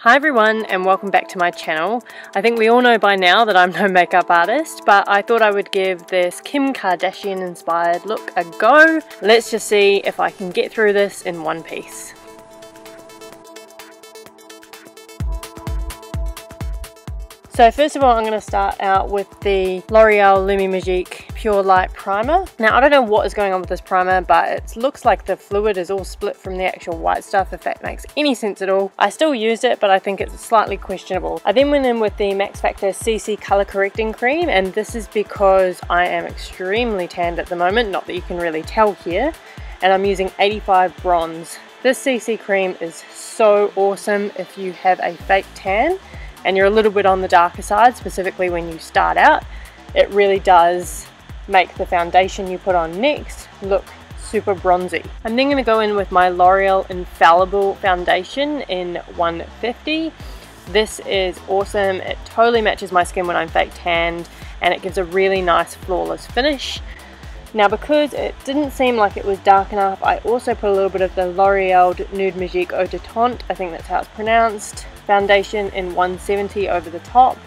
Hi everyone and welcome back to my channel. I think we all know by now that I'm no makeup artist, but I thought I would give this Kim Kardashian inspired look a go. Let's just see if I can get through this in one piece. So first of all, I'm going to start out with the L'Oreal Lumi Magique Pure Light Primer. Now I don't know what is going on with this primer, but it looks like the fluid is all split from the actual white stuff, if that makes any sense at all. I still used it, but I think it's slightly questionable. I then went in with the Maxfactor CC Color Correcting Cream, and this is because I am extremely tanned at the moment, not that you can really tell here, and I'm using 85 bronze. This CC cream is so awesome if you have a fake tan and you're a little bit on the darker side, specifically when you start out. It really does make the foundation you put on next look super bronzy. I'm then going to go in with my L'Oreal Infallible foundation in 150. This is awesome. It totally matches my skin when I'm fake tanned, and it gives a really nice flawless finish. Now because it didn't seem like it was dark enough, I also put a little bit of the L'Oreal Nude Magique Eau de Teint, I think that's how it's pronounced, foundation in 170 over the top.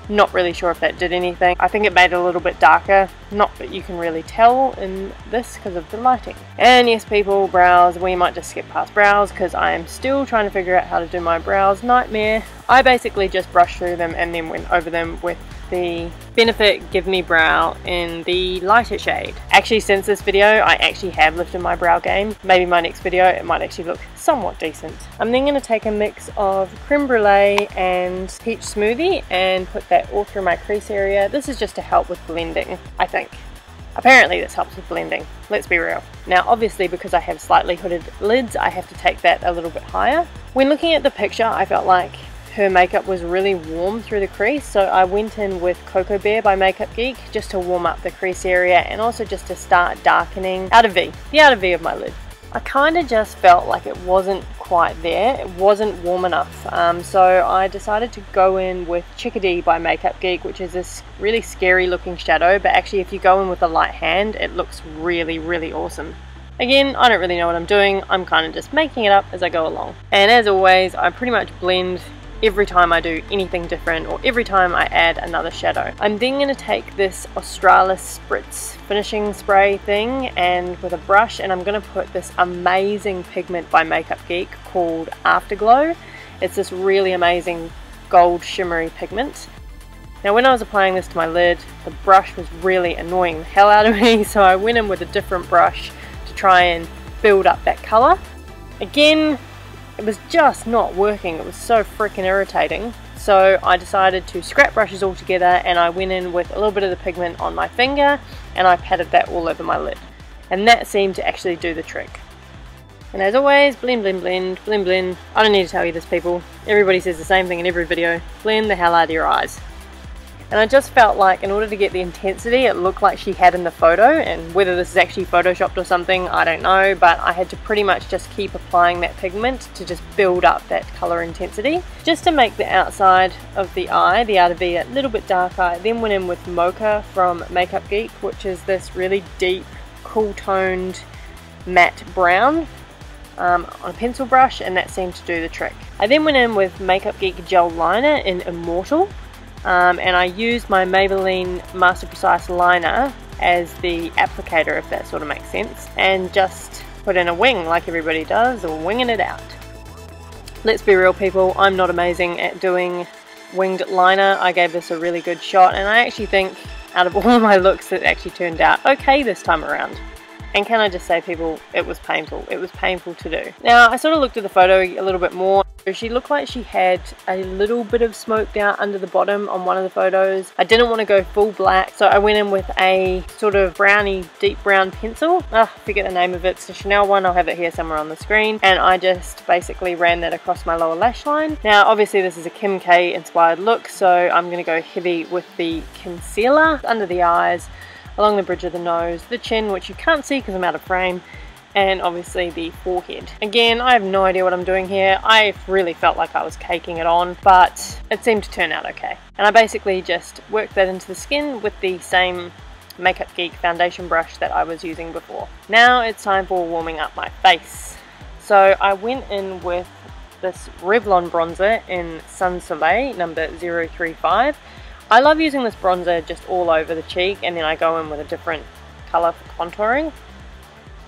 Not really sure if that did anything. I think it made it a little bit darker, not that you can really tell in this because of the lighting. And yes people, brows, we might just skip past brows because I am still trying to figure out how to do my brows. Nightmare. I basically just brushed through them and then went over them with the Benefit Gimme Brow in the lighter shade. Actually, since this video I actually have lifted my brow game. Maybe my next video it might actually look somewhat decent. I'm then going to take a mix of Creme Brûlée and Peach Smoothie and put that all through my crease area. This is just to help with blending, I think. Apparently this helps with blending, let's be real. Now obviously because I have slightly hooded lids, I have to take that a little bit higher. When looking at the picture, I felt like her makeup was really warm through the crease, so I went in with Cocoa Bear by Makeup Geek just to warm up the crease area and also just to start darkening the outer V of my lid. I kind of just felt like it wasn't quite there, it wasn't warm enough, so I decided to go in with Chickadee by Makeup Geek, which is this really scary looking shadow, but actually if you go in with a light hand it looks really awesome. Again, I don't really know what I'm doing, I'm kind of just making it up as I go along. And as always, I pretty much blend every time I do anything different or every time I add another shadow. I'm then going to take this Australis Spritz finishing spray thing and with a brush, and I'm going to put this amazing pigment by Makeup Geek called Afterglow. It's this really amazing gold shimmery pigment. Now when I was applying this to my lid, the brush was really annoying the hell out of me, so I went in with a different brush to try and build up that colour. Again, it was just not working, it was so freaking irritating. So I decided to scrap brushes altogether and I went in with a little bit of the pigment on my finger and I patted that all over my lid. And that seemed to actually do the trick. And as always, blend, blend, blend, blend, blend. I don't need to tell you this people, everybody says the same thing in every video, blend the hell out of your eyes. And I just felt like in order to get the intensity it looked like she had in the photo, and whether this is actually photoshopped or something, I don't know, but I had to pretty much just keep applying that pigment to just build up that colour intensity. Just to make the outside of the eye, the outer V, a little bit darker, I then went in with Mocha from Makeup Geek, which is this really deep, cool toned matte brown on a pencil brush, and that seemed to do the trick. I then went in with Makeup Geek Gel Liner in Immortal. And I used my Maybelline Master Precise liner as the applicator, if that sort of makes sense, and just put in a wing like everybody does, or winging it out. Let's be real people, I'm not amazing at doing winged liner. I gave this a really good shot, and I actually think out of all of my looks it actually turned out okay this time around. And can I just say people, it was painful. It was painful to do. Now I sort of looked at the photo a little bit more. She looked like she had a little bit of smoke down under the bottom on one of the photos. I didn't want to go full black, so I went in with a sort of browny, deep brown pencil. I forget the name of it. It's a Chanel one. I'll have it here somewhere on the screen. And I just basically ran that across my lower lash line. Now obviously this is a Kim K inspired look, so I'm going to go heavy with the concealer under the eyes, along the bridge of the nose, the chin, which you can't see because I'm out of frame, and obviously the forehead. Again, I have no idea what I'm doing here. I really felt like I was caking it on, but it seemed to turn out okay. And I basically just worked that into the skin with the same Makeup Geek foundation brush that I was using before. Now it's time for warming up my face. So I went in with this Revlon bronzer in Sun Soleil number 035. I love using this bronzer just all over the cheek, and then I go in with a different colour for contouring.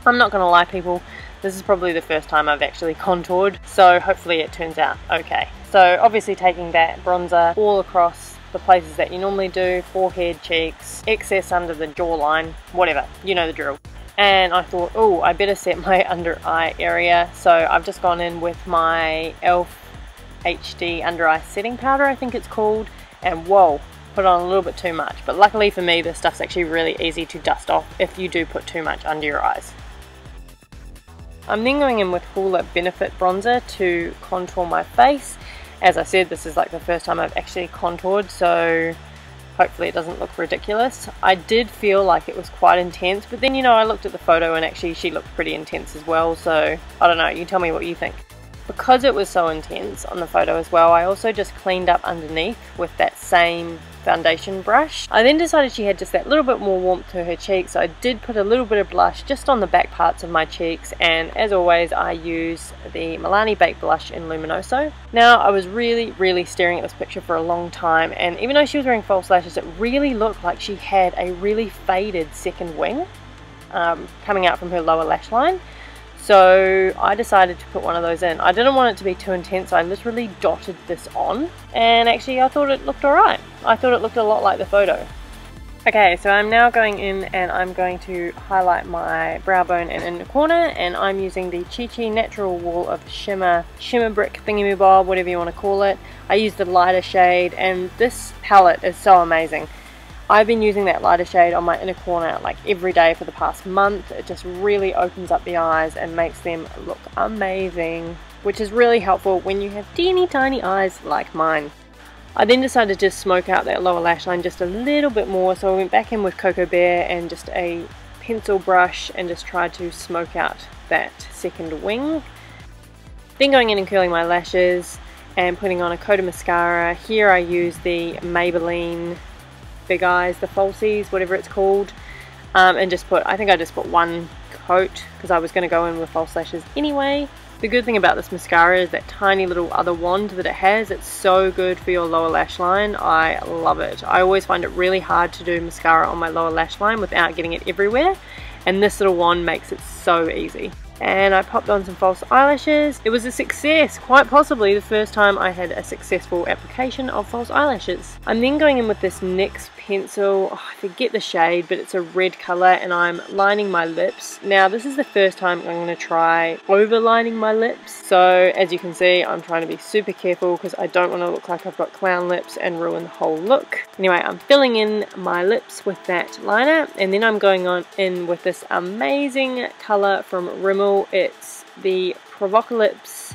I'm not going to lie people, this is probably the first time I've actually contoured, so hopefully it turns out okay. So obviously taking that bronzer all across the places that you normally do, forehead, cheeks, excess under the jawline, whatever, you know the drill. And I thought, oh, I better set my under eye area, so I've just gone in with my e.l.f. HD under eye setting powder, I think it's called, and whoa, put on a little bit too much. But luckily for me, this stuff's actually really easy to dust off if you do put too much under your eyes. I'm then going in with Khol Benefit bronzer to contour my face. As I said, this is like the first time I've actually contoured, so hopefully it doesn't look ridiculous. I did feel like it was quite intense, but then, you know, I looked at the photo and actually she looked pretty intense as well, so I don't know, you tell me what you think. Because it was so intense on the photo as well, I also just cleaned up underneath with that same foundation brush. I then decided she had just that little bit more warmth to her cheeks, so I did put a little bit of blush just on the back parts of my cheeks, and as always I use the Milani Baked Blush in Luminoso. Now I was really staring at this picture for a long time, and even though she was wearing false lashes, it really looked like she had a really faded second wing coming out from her lower lash line. So I decided to put one of those in. I didn't want it to be too intense, so I literally dotted this on, and actually I thought it looked alright. I thought it looked a lot like the photo. Okay, so I'm now going in and I'm going to highlight my brow bone and inner corner, and I'm using the Chi Natural Wall of Shimmer Brick Thingy-Bob, whatever you want to call it. I used the lighter shade, and this palette is so amazing. I've been using that lighter shade on my inner corner like every day for the past month. It just really opens up the eyes and makes them look amazing, which is really helpful when you have teeny tiny eyes like mine. I then decided to just smoke out that lower lash line just a little bit more, so I went back in with Cocoa Bear and just a pencil brush and just tried to smoke out that second wing. Then going in and curling my lashes and putting on a coat of mascara. Here I use the Maybelline Big Eyes, the Falsies, whatever it's called, and just put, I think I just put one coat because I was going to go in with false lashes anyway. The good thing about this mascara is that tiny little other wand that it has. It's so good for your lower lash line. I love it. I always find it really hard to do mascara on my lower lash line without getting it everywhere, and this little wand makes it so easy. And I popped on some false eyelashes. It was a success, quite possibly the first time I had a successful application of false eyelashes. I'm then going in with this NYX pencil, I forget the shade, but it's a red colour, and I'm lining my lips. Now this is the first time I'm going to try overlining my lips, so as you can see I'm trying to be super careful because I don't want to look like I've got clown lips and ruin the whole look. Anyway, I'm filling in my lips with that liner, and then I'm going on in with this amazing colour from Rimmel. It's the Provocalips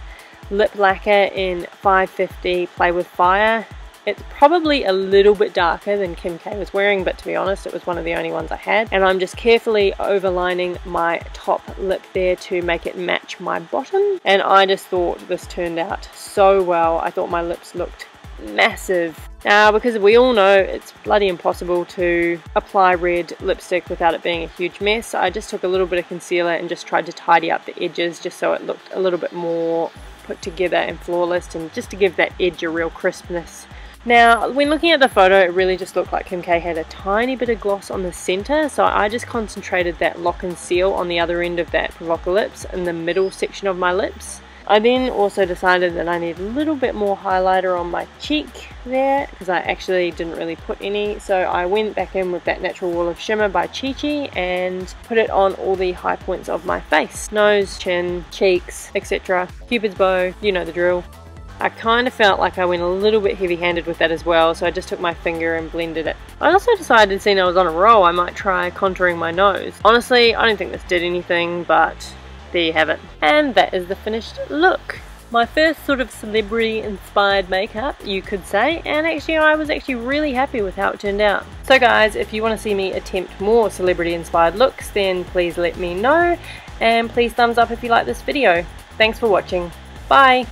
Lip Lacquer in 550 Play With Fire. It's probably a little bit darker than Kim K was wearing, but to be honest, it was one of the only ones I had. And I'm just carefully overlining my top lip there to make it match my bottom. And I just thought this turned out so well. I thought my lips looked massive. Now, because we all know it's bloody impossible to apply red lipstick without it being a huge mess, I just took a little bit of concealer and just tried to tidy up the edges just so it looked a little bit more put together and flawless, and just to give that edge a real crispness. Now, when looking at the photo, it really just looked like Kim K had a tiny bit of gloss on the center, so I just concentrated that lock and seal on the other end of that Provocalips in the middle section of my lips. I then also decided that I need a little bit more highlighter on my cheek there, because I actually didn't really put any, so I went back in with that Natural Wall of Shimmer by Chi and put it on all the high points of my face. Nose, chin, cheeks, etc. Cupid's bow, you know the drill. I kind of felt like I went a little bit heavy-handed with that as well, so I just took my finger and blended it. I also decided, seeing I was on a roll, I might try contouring my nose. Honestly, I don't think this did anything, but there you have it. And that is the finished look. My first sort of celebrity-inspired makeup, you could say, and actually I was actually really happy with how it turned out. So guys, if you want to see me attempt more celebrity-inspired looks, then please let me know, and please thumbs up if you like this video. Thanks for watching. Bye!